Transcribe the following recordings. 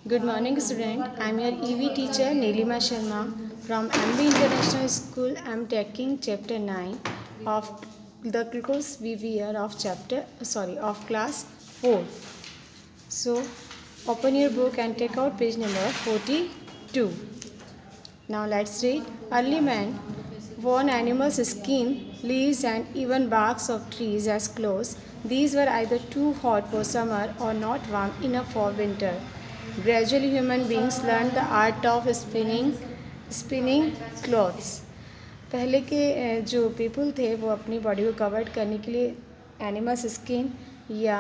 Good morning, student. I'm your EV teacher Neelima Sharma from MB International School. I'm taking chapter 9 of the course BVR of class 4. So, open your book and take out page number 42. Now let's read. Early man wore animals' skin, leaves, and even barks of trees as clothes. These were either too hot for summer or not warm enough for winter. Gradually, human beings learned the art of spinning clothes. पहले के जो people थे वो अपनी body को cover करने के लिए एनिमल्स स्किन या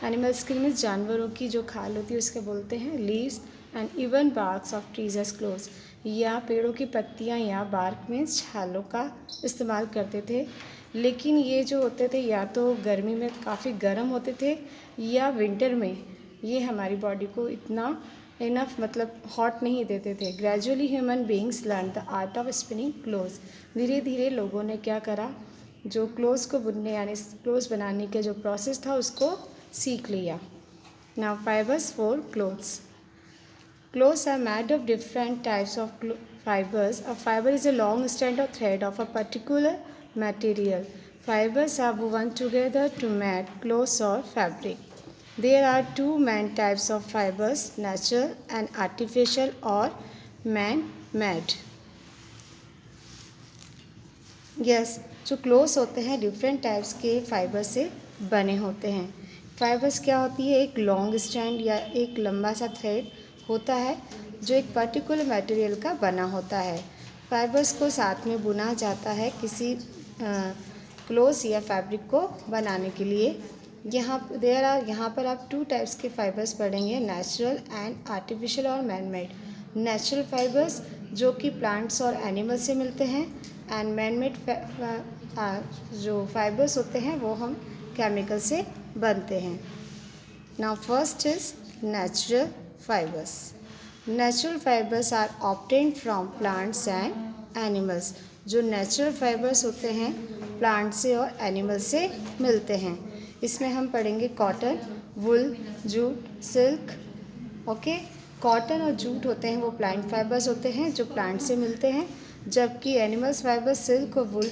एनिमल स्किन में जानवरों की जो खाल होती है उसके बोलते हैं leaves and even barks of trees as clothes, या पेड़ों की पत्तियां या बार्क में छालों का इस्तेमाल करते थे। लेकिन ये जो होते थे या तो गर्मी में काफ़ी गर्म होते थे या विंटर में ये हमारी बॉडी को इतना इनफ हॉट नहीं देते थे। Gradually human beings learn the art of spinning clothes. धीरे धीरे लोगों ने क्या करा, जो क्लोथ्स को बुनने यानी क्लोथ्स बनाने के जो प्रोसेस था उसको सीख लिया। Now fibres for clothes. Clothes are made of different types of fibers. A fiber is a long strand or thread of a particular material. Fibers are woven together to make clothes or fabric. There are two main types of fibers, natural and artificial or man-made. Yes, जो clothes होते हैं different types के fibre से बने होते हैं। Fibres क्या होती है, एक लॉन्ग स्ट्रैंड या एक लंबा सा थ्रेड होता है जो एक पर्टिकुलर मटेरियल का बना होता है। फाइबर्स को साथ में बुना जाता है किसी क्लोथ्स या फैब्रिक को बनाने के लिए। यहाँ पर आप टू टाइप्स के फाइबर्स पढ़ेंगे, नेचुरल एंड आर्टिफिशियल और मैन मेड। नेचुरल फाइबर्स जो कि प्लांट्स और एनिमल से मिलते हैं, एंड मैन मेड जो फाइबर्स होते हैं वो हम केमिकल से बनते हैं। Now first is natural fibers. Natural fibers are obtained from plants and animals. जो नेचुरल फाइबर्स होते हैं प्लांट से और एनिमल से मिलते हैं। इसमें हम पढ़ेंगे कॉटन, वुल, जूट, सिल्क। ओके, कॉटन और जूट होते हैं वो प्लांट फाइबर्स होते हैं जो प्लांट से मिलते हैं, जबकि एनिमल्स फाइबर्स सिल्क और वुल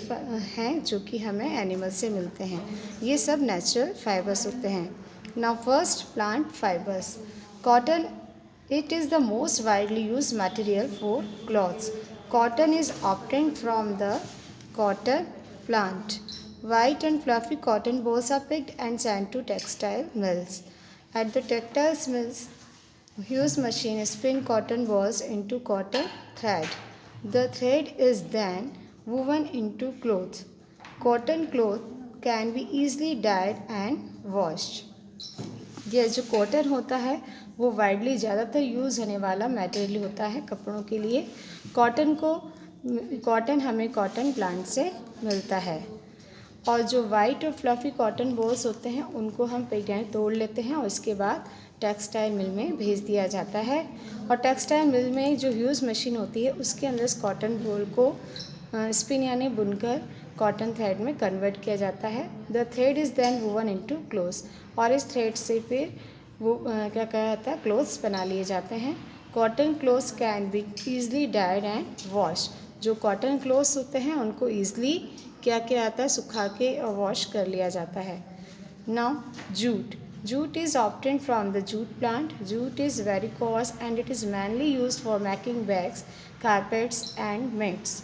हैं जो कि हमें एनिमल से मिलते हैं। ये सब नेचुरल फाइबर्स होते हैं। Now first plant fibres. Cotton, it is the most widely used material for cloths. Cotton is obtained from the cotton plant. White and fluffy cotton balls are picked and sent to textile mills. At the textile mills, huge machines spin cotton balls into cotton thread. The thread is then woven into clothes. Cotton cloth can be easily dyed and washed. ये जो cotton होता है वो widely ज़्यादातर use होने वाला material होता है कपड़ों के लिए। कॉटन हमें कॉटन प्लांट से मिलता है, और जो वाइट और फ्लफ़ी कॉटन बॉल्स होते हैं उनको हम पिक तोड़ लेते हैं और उसके बाद टेक्सटाइल मिल में भेज दिया जाता है। और टेक्सटाइल मिल में जो ह्यूज मशीन होती है उसके अंदर इस कॉटन बॉल को स्पिन यानी बुनकर कॉटन थ्रेड में कन्वर्ट किया जाता है। The thread is then woven into clothes, और इस थ्रेड से फिर वो क्या कहा जाता है, क्लोथ्स बना लिए जाते हैं। Cotton clothes can be easily died and wash. जो कॉटन क्लोथ्स होते हैं उनको ईजली क्या किया जाता है, सुखा के वॉश कर लिया जाता है। Now jute. Jute is obtained from the jute plant. Jute is very coarse and it is mainly used for making bags, carpets and mats.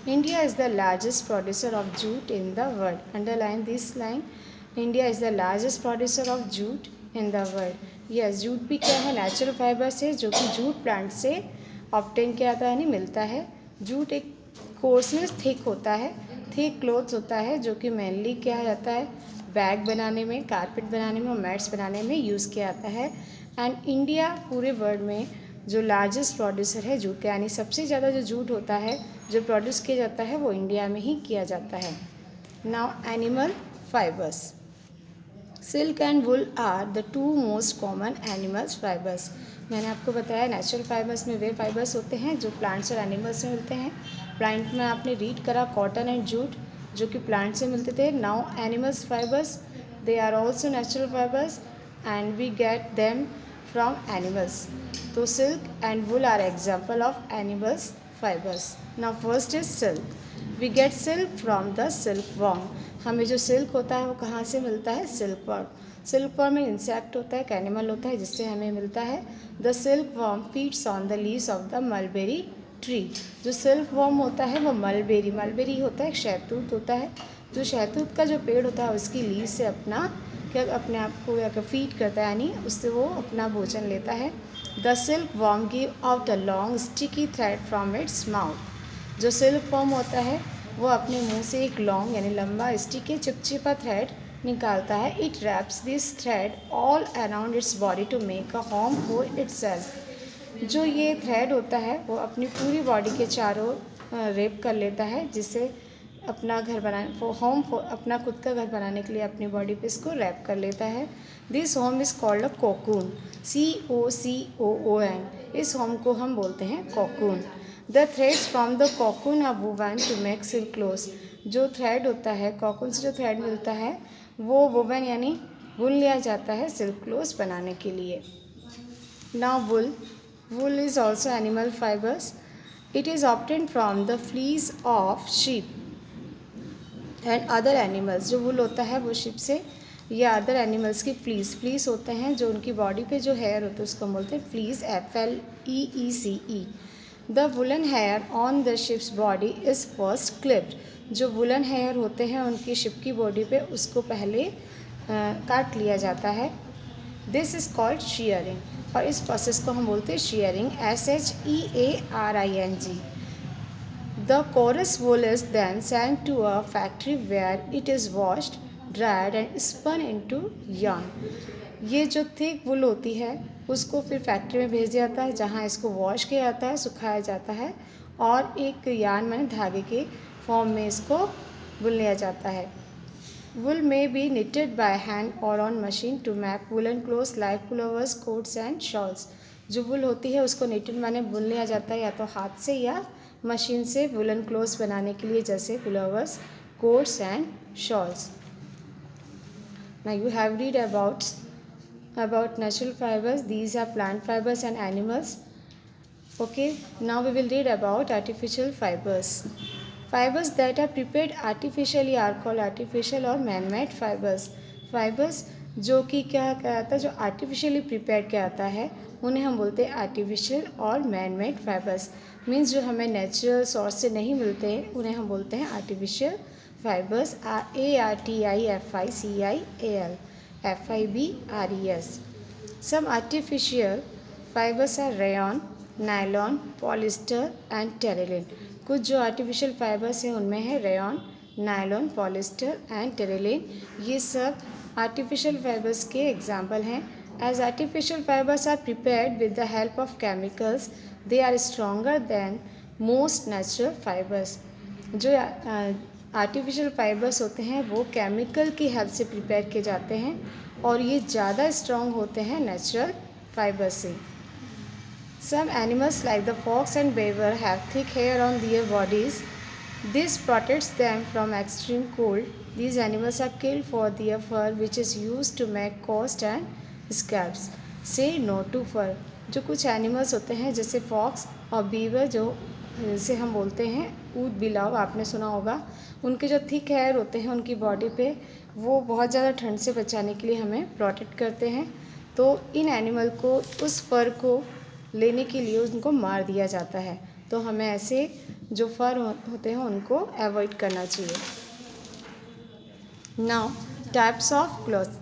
India is the largest producer of jute in the world. Underline this line. India is the largest producer of jute in the world. Yes, jute भी क्या है, natural fibre से जो कि jute plant से obtain किया जाता है यानी मिलता है। जूट एक कोर्सनेस थिक होता है, थिक क्लोथ्स होता है जो कि मेनली क्या जाता है, बैग बनाने में, कारपेट बनाने में और मैट्स बनाने में यूज़ किया जाता है। एंड इंडिया पूरे वर्ल्ड में जो लार्जेस्ट प्रोड्यूसर है जूट का, यानी सबसे ज़्यादा जो जूट होता है जो प्रोड्यूस किया जाता है वो इंडिया में ही किया जाता है। Now animal fibres. Silk and wool are the two most common animals fibres. मैंने आपको बताया नेचुरल फाइबर्स में वे फाइबर्स होते हैं जो प्लांट्स और एनिमल्स से मिलते हैं। प्लांट में आपने रीड करा कॉटन एंड जूट जो कि प्लांट से मिलते थे। Now animals fibres, they are also natural fibres and we get them from animals. तो silk and wool are example of animals fibers. Now first is silk. We get silk from the silkworm. हमें जो silk होता है वो कहाँ से मिलता है? silkworm. silkworm में इंसेक्ट होता है, एक एनिमल होता है जिससे हमें मिलता है. The silkworm feeds on the leaves of the mulberry tree. जो silkworm होता है वो मलबेरी होता है, एक शहतूत होता है. जो शहतूत का जो पेड़ होता है उसकी लीव से अपने आप को फीड करता है, यानी उससे वो अपना भोजन लेता है. The silk worm give out a long sticky thread from its mouth. जो सिल्क वॉर्म होता है वो अपने मुंह से एक लॉन्ग यानी लंबा स्टिकी चिपचिपा थ्रेड निकालता है. It wraps this thread all around its body to make a home for itself. जो ये थ्रेड होता है वो अपनी पूरी बॉडी के चारों रेप कर लेता है, जिससे अपना घर बनाने अपना खुद का घर बनाने के लिए अपनी बॉडी पे इसको रैप कर लेता है. This home is called a cocoon. COCOON. इस होम को हम बोलते हैं cocoon. The threads from the cocoon are woven to make silk clothes. जो थ्रेड होता है कोकून से, जो थ्रेड मिलता है वो वोवन यानी बुन लिया जाता है सिल्क क्लोथ्स बनाने के लिए. Now wool is also animal fibres. It is obtained from the fleece of sheep and other animals. जो वुल होता है वो शिप से या अदर एनिमल्स की फ्लीस होते हैं, जो उनकी बॉडी पे जो हेयर होते हैं उसको हम बोलते हैं fleece. FLEECE. The woollen hair on the sheep's body is first clipped. जो वुलन हेयर होते हैं उनकी शिप की बॉडी पे उसको पहले काट लिया जाता है. दिस इज़ कॉल्ड शीयरिंग, और इस प्रोसेस को हम बोलते हैं shearing. SHEARING. The coarse wool is then sent to a factory where it is washed, dried and spun into yarn. ये जो थिक वुल होती है उसको फिर फैक्ट्री में भेज दिया जाता है, जहाँ इसको वॉश किया जाता है, सुखाया जाता है और एक यार्न माने धागे के फॉर्म में इसको बुन लिया जाता है. वुल में B knitted by hand or on machine to make woolen clothes like pullovers, coats and shawls. जो वुल होती है उसको knitted माने बुन लिया जाता है या तो हाथ से या मशीन से वुलन क्लोथ्स बनाने के लिए, जैसे pullovers, quotes and shawls. Now you have read about natural fibers. These are plant fibers and animals. Okay, now we will read about artificial fibers. Fibers that are prepared artificially are called artificial or man-made fibers. Fibers जो कि क्या कहता है, जो artificially prepare किया जाता है उन्हें हम बोलते हैं आर्टिफिशियल और मैन मेड फाइबर्स. मीन्स जो हमें नेचुरल सोर्स से नहीं मिलते हैं उन्हें हम बोलते हैं artificial fibres. ARTIFICIAL FIBRES. Some artificial fibers are rayon, nylon, polyester and terylene. कुछ जो आर्टिफिशियल फाइबर्स हैं उनमें है rayon, nylon, polyester and terylene. ये सब आर्टिफिशियल फाइबर्स के एग्जाम्पल हैं. As artificial fibers are prepared with the help of chemicals, they are stronger than most natural fibers. जो आर्टिफिशियल फाइबर्स होते हैं वो केमिकल की हेल्प से प्रिपेयर किए जाते हैं और ये ज़्यादा स्ट्रॉन्ग होते हैं नेचुरल फाइबर से. Some animals like the fox and beaver have thick hair on their bodies. This protects them from extreme cold. These animals are killed for their fur, which is used to make coats and scarves. Say no to fur. जो कुछ animals होते हैं जैसे fox और beaver, जो जिसे हम बोलते हैं ऊद बिलाव, आपने सुना होगा, उनके जो थिक हेयर होते हैं उनकी बॉडी पे वो बहुत ज़्यादा ठंड से बचाने के लिए हमें प्रोटेक्ट करते हैं. तो इन एनिमल को उस फर को लेने के लिए उनको मार दिया जाता है. तो हमें ऐसे जो फर होते हैं उनको अवॉइड करना चाहिए. Now types of clothes.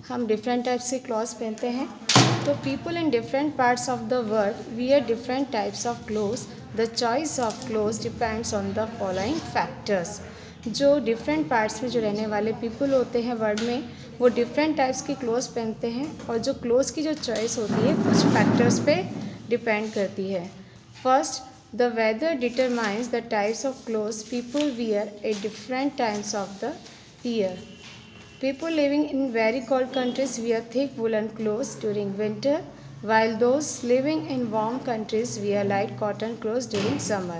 हम डिफरेंट टाइप्स के क्लॉथ्स पहनते हैं. तो people in different parts of the world wear different types of clothes. The choice of clothes depends on the following factors. जो डिफरेंट पार्ट्स में जो रहने वाले पीपल होते हैं वर्ल्ड में, वो डिफरेंट टाइप्स की क्लोथ्स पहनते हैं और जो क्लोथ्स की जो चॉइस होती है कुछ फैक्टर्स पे डिपेंड करती है. First, the weather determines the types of clothes people wear at different times of the year. People living in very cold countries wear thick woolen clothes during winter, while those living in warm countries wear light cotton clothes during summer.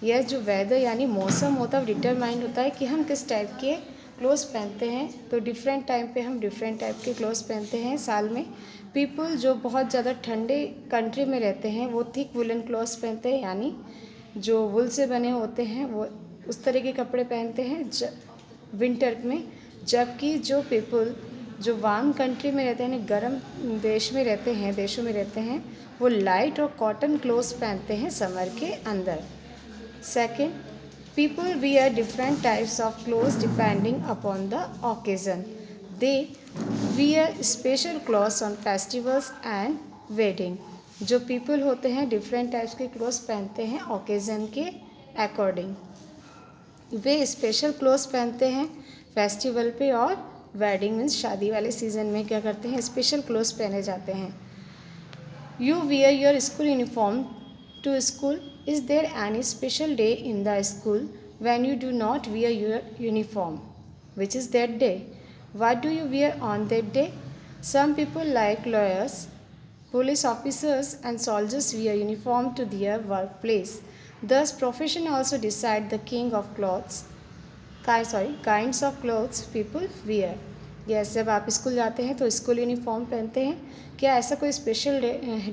यह जो weather यानी मौसम होता है determined होता है कि हम किस टाइप के क्लोथ्स पहनते हैं तो डिफरेंट टाइम पे हम डिफरेंट टाइप के क्लोथ्स पहनते हैं साल में। पीपल जो बहुत ज़्यादा ठंडे कंट्री में रहते हैं वो थिक वुलन क्लोथ्स पहनते हैं, यानी जो वुल से बने होते हैं वो उस तरह के कपड़े पहनते हैं विंटर में। जबकि जो पीपल जो वार्म कंट्री में रहते हैं, गर्म देशों में रहते हैं, वो लाइट और कॉटन क्लोथ्स पहनते हैं समर के अंदर। Second, people wear different types of clothes depending upon the occasion. They wear special clothes on festivals and wedding. जो people होते हैं डिफरेंट टाइप्स के क्लोथ्स पहनते हैं ओकेज़न के अकॉर्डिंग। वे स्पेशल क्लोथ्स पहनते हैं फेस्टिवल पे और वेडिंग मीन्स शादी वाले सीज़न में क्या करते हैं, स्पेशल क्लोथ्स पहने जाते हैं। You wear your school uniform to school. Is there any special day in the school when you do not wear your uniform? Which is that day? What do you wear on that day? Some people like lawyers, police officers and soldiers wear uniform to their workplace. Thus, profession also decide the king of clothes. Kinds of clothes people wear. Yes, जब आप school जाते हैं तो school uniform पहनते हैं। क्या ऐसा कोई स्पेशल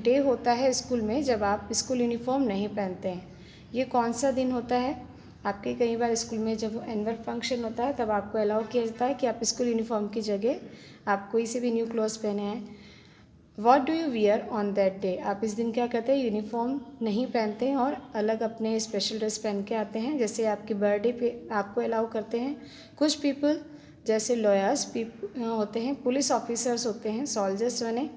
डे होता है स्कूल में जब आप स्कूल यूनिफॉर्म नहीं पहनते हैं? ये कौन सा दिन होता है? आपके कई बार स्कूल में जब एनुअल फंक्शन होता है तब आपको अलाउ किया जाता है कि आप स्कूल यूनिफॉर्म की जगह आप कोई से भी न्यू क्लोथ्स पहने हैं। What do you wear on that day? आप इस दिन क्या करते हैं, यूनिफॉर्म नहीं पहनते हैं और अलग अपने स्पेशल ड्रेस पहन के आते हैं। जैसे आपके बर्थडे पे आपको अलाउ करते हैं। कुछ पीपल जैसे लॉयर्स होते हैं, पुलिस ऑफिसर्स होते हैं, सोल्जर्स बने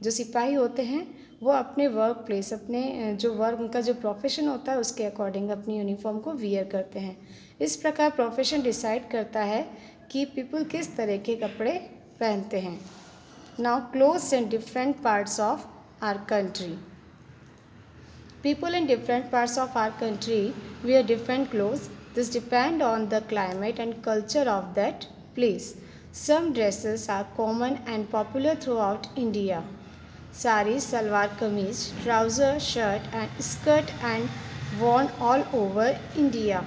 जो सिपाही होते हैं, वो अपने वर्क प्लेस अपने जो वर्क उनका जो प्रोफेशन होता है उसके अकॉर्डिंग अपनी यूनिफॉर्म को वियर करते हैं। इस प्रकार प्रोफेशन डिसाइड करता है कि पीपल किस तरह के कपड़े पहनते हैं। Now clothes in different parts of our country. People in different parts of our country wear different clothes. This depends on the climate and culture of that place. Some dresses are common and popular throughout India. Sari, salwar kameez, trouser, shirt and skirt and worn all over India.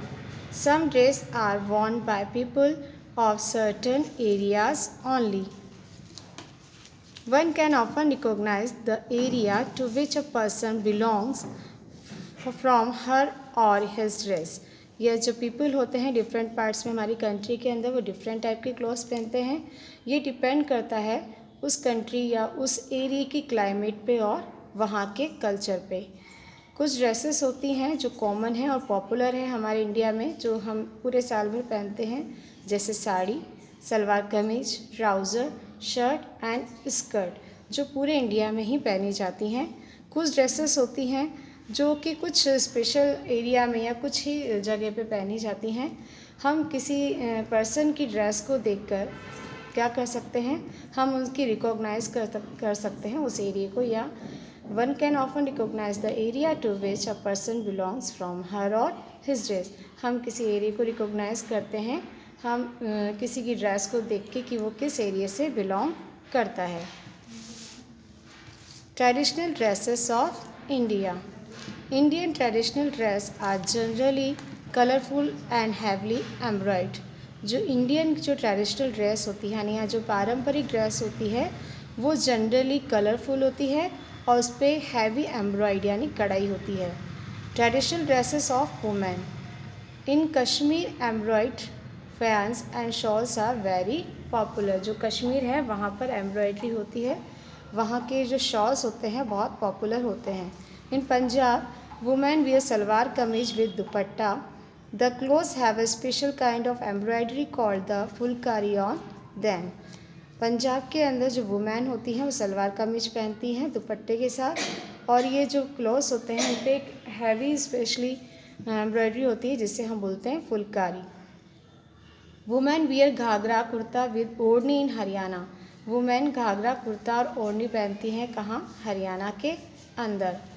Some dresses are worn by people of certain areas only. One can often recognize the area to which a person belongs from her or his dress. यह जो people होते हैं different parts में हमारी country के अंदर वो different type के क्लोथ्स पहनते हैं। ये डिपेंड करता है उस कंट्री या उस एरिया की क्लाइमेट पे और वहाँ के कल्चर पे। कुछ ड्रेसेस होती हैं जो कॉमन है और पॉपुलर है हमारे इंडिया में, जो हम पूरे साल भर पहनते हैं, जैसे sari, salwar kameez, trouser, shirt and skirt, जो पूरे इंडिया में ही पहनी जाती हैं। कुछ ड्रेसेस होती हैं जो कि कुछ स्पेशल एरिया में या कुछ ही जगह पे पहनी जाती हैं। हम किसी पर्सन की ड्रेस को देखकर क्या कर सकते हैं, हम उसकी रिकॉग्नाइज कर सकते हैं उस एरिया को, या one can often recognise the area to which a person belongs from her or his dress. हम किसी एरिया को रिकॉग्नाइज करते हैं हम किसी की ड्रेस को देख के कि वो किस एरिया से बिलोंग करता है। Traditional dresses of India. Indian traditional dress are generally colorful and heavily embroidered. जो इंडियन जो ट्रेडिशनल ड्रेस होती है यानी जो पारंपरिक ड्रेस होती है वो जनरली कलरफुल होती है और उस पर हैवी एम्ब्रॉयड यानी कढ़ाई होती है। Traditional dresses of women in Kashmir embroidered pherans and shawls are very popular. जो कश्मीर है वहाँ पर एम्ब्रॉयडरी होती है, वहाँ के जो शॉल्स होते हैं बहुत पॉपुलर होते हैं। इन Punjab women wear salwar kameez with dupatta. The clothes have a special kind of embroidery called the Phulkari on them. Punjab के अंदर जो वुमेन होती हैं वो सलवार कमीज पहनती हैं दुपट्टे के साथ, और ये जो क्लोथ्स होते हैं उन पर एक हैवी स्पेशली एम्ब्रॉयडरी होती है जिससे हम बोलते हैं phulkari. Women wear ghagra kurta with odhni in Haryana. Women घाघरा कुर्ता और ओढ़नी पहनती हैं कहाँ, हरियाणा के अंदर।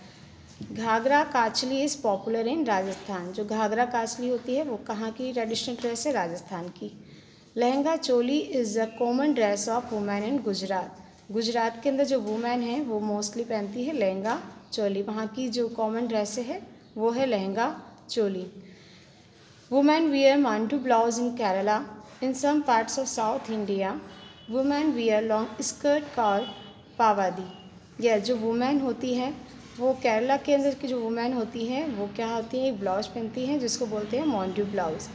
Ghagra kachli is popular in Rajasthan. जो घाघरा काचली होती है वो कहाँ की ट्रेडिशनल ड्रेस है, राजस्थान की। Lehenga choli is a common dress of women in Gujarat. Gujarat के अंदर जो वुमेन है वो मोस्टली पहनती है लहंगा चोली, वहाँ की जो कॉमन ड्रेस है वो है lehenga choli. Women wear mundu blouse in Kerala. In some parts of South India, women wear long skirt called pavadi. यह जो वुमेन होती हैं वो केरला के अंदर की जो वुमेन होती हैं वो क्या होती है, एक ब्लाउज पहनती हैं जिसको बोलते हैं मॉन्ड्यू ब्लाउज।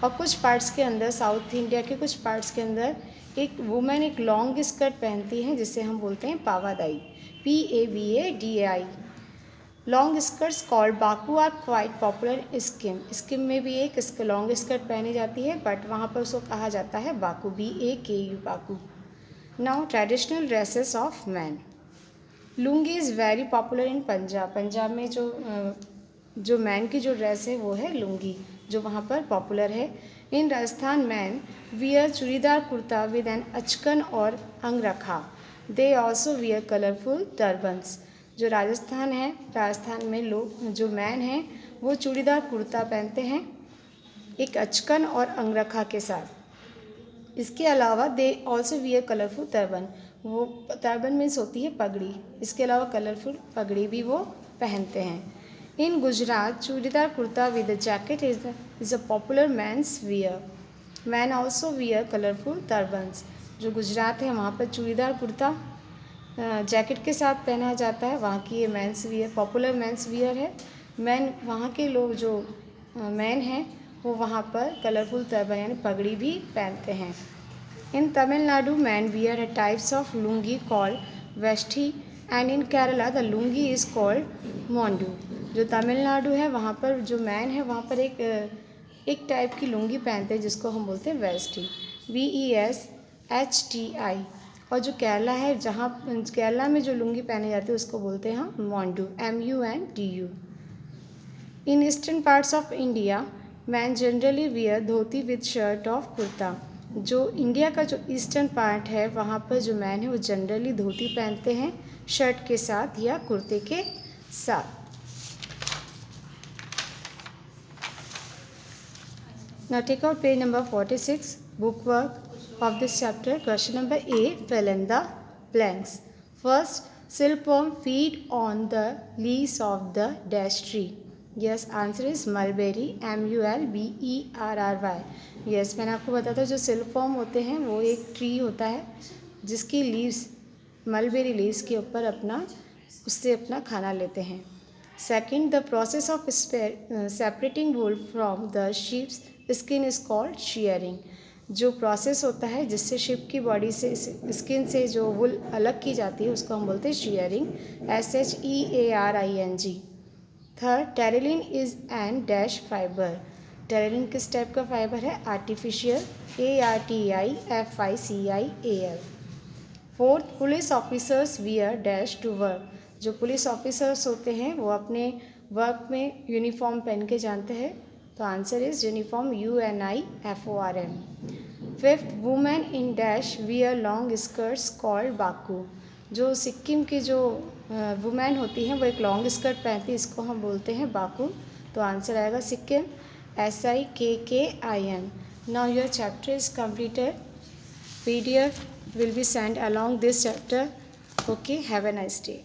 और कुछ पार्ट्स के अंदर, साउथ इंडिया के कुछ पार्ट्स के अंदर एक वुमेन एक लॉन्ग स्कर्ट पहनती हैं जिसे हम बोलते हैं pavadai, PAVADAI। Long skirts called bakhu are quite popular Sikkim. Sikkim में भी एक लॉन्ग स्कर्ट पहनी जाती है बट वहाँ पर उसको कहा जाता है Baku, BAKU, Baku. Now traditional dresses of man. Lungi is very popular in Punjab. Punjab में जो मैन की जो ड्रेस है वो है लुंगी, जो वहाँ पर पॉपुलर है। In Rajasthan men wear churidar kurta with an achkan और अंगरखा। They also wear colourful turbans. जो राजस्थान है, राजस्थान में लोग जो मैन हैं वो चूड़ीदार कुर्ता पहनते हैं एक अचकन और अंगरखा के साथ। इसके अलावा दे ऑल्सो वियर कलरफुल टर्बन। वो टर्बन मीन्स होती है पगड़ी, इसके अलावा कलरफुल पगड़ी भी वो पहनते हैं। In Gujarat churidar kurta with jacket is a popular men's wear. Men also wear colourful turbans. जो गुजरात है वहाँ पर चूड़ीदार कुर्ता जैकेट के साथ पहना जाता है, वहाँ की ये men's wear, popular men's wear है। मैन वहाँ के लोग जो मैन हैं वो वहाँ पर कलरफुल टर्बन यानी पगड़ी भी पहनते हैं। In Tamil Nadu men wear a types of lungi called veshti and in Kerala the lungi is called mundu. जो तमिलनाडु है वहाँ पर जो मैन है वहाँ पर एक टाइप की लुंगी पहनते हैं जिसको हम बोलते हैं वेष्टी, VESHTI। और जो केरला है, जहाँ केरला में जो लुंगी पहनी जाती है उसको बोलते हैं हम मोंडू, MUNDU। In eastern parts of India man generally wear dhoti with shirt of kurta. जो इंडिया का जो ईस्टर्न पार्ट है वहाँ पर जो मैन है वो जनरली धोती पहनते हैं शर्ट के साथ या कुर्ते के साथ। Now take out page number 46, bookwork of this chapter. Question number A, fill in the blanks. First, silkworm feed on the leaves of the dash tree. Yes, answer is mulberry, MULBERRY. Yes, मैंने आपको बताया था जो silkworm होते हैं वो एक tree होता है जिसकी लीव्स मलबेरी लीव्स के ऊपर उससे अपना खाना लेते हैं। Second, the process of separating wool from the sheeps skin is called shearing. जो प्रोसेस होता है जिससे शिप की बॉडी से स्किन से जो वूल अलग की जाती है उसको हम बोलते हैं shearing, SHEARING। Third, terylene is an dash fibre. Terylene किस टाइप का फाइबर है? Artificial, ARTIFICIAL। Fourth, police officers wear dash to work. जो पुलिस ऑफिसर्स होते हैं वो अपने वर्क में यूनिफॉर्म पहन के जानते हैं, तो answer is uniform, UNIFORM। Fifth, women in dash wear long skirts called Baku. जो सिक्किम की जो वुमेन होती हैं वो एक लॉन्ग स्कर्ट पहनती है, इसको हम बोलते हैं बाकू, तो आंसर आएगा Sikkim, SIKKIM। Now your chapter is completed. PDF will be sent along this chapter. Okay, have a nice day.